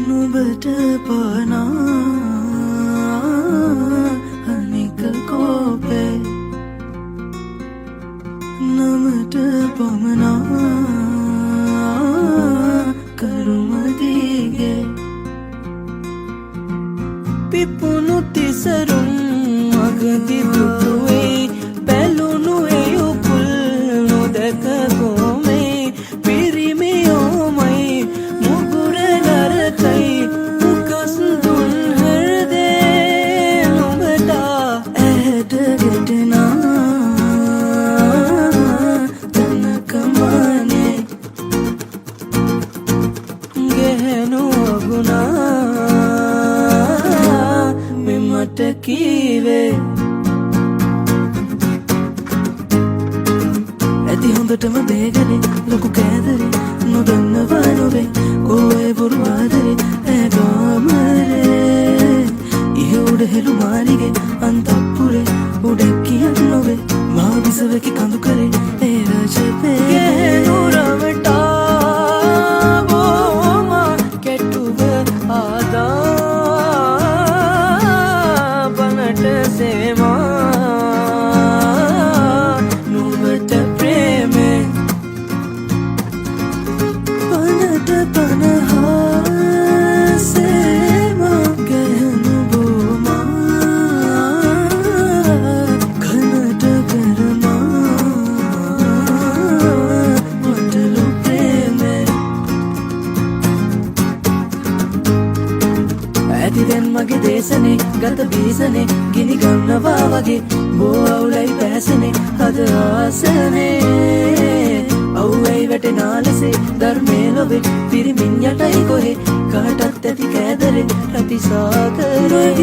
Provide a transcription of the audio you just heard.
නුඹට පානා අනික කෝපේ නමට පමනා කරුමදිගේ පිපුණු තිසරුම් මගදි දුටුවේ බැලුණු එයුපුල් නොදැක ගොමේ පිරිමියෝමයි මුගුර නරකයි උකස් දුන් හෘදේ නුඹට ඇහැට ගැටෙනා තනකමානේ ගැහැණු අගුණා මෙමට කීවේ ඇති හොඳටම බේගනේ ලොකු කෑදරේ නොදන්නවා නොවේ කෝයේ බොරු ආදරේ ඇගාමරේ ඉහ උඩ හෙළු මාලිගේ අන්තපුරේ උඩක් කියක් නොවේ මා විසවකි කඳු කරේ ඒ රජපේ ගැහැණු රවටා බෝමා කෙටුව ආදා බනට සේමා නුඹට ප්‍රේමේ බනට පනහා සේමා ගැහැණු බෝමා කනට කරමා මටලු ප්‍රේමේ ඇති දැන් මගේ දේශනේ ගත බීසනේ ගිනි ගන්නවා වගේ බෝ අවුලයි පැසනේ හද ආසනේ අවුවයි වැටෙනා ලෙසේ ධර්මයේ ලොවේ පිරිමින් යටයි කොහේ කාටත් ඇති කෑදරේ රති සාගරේ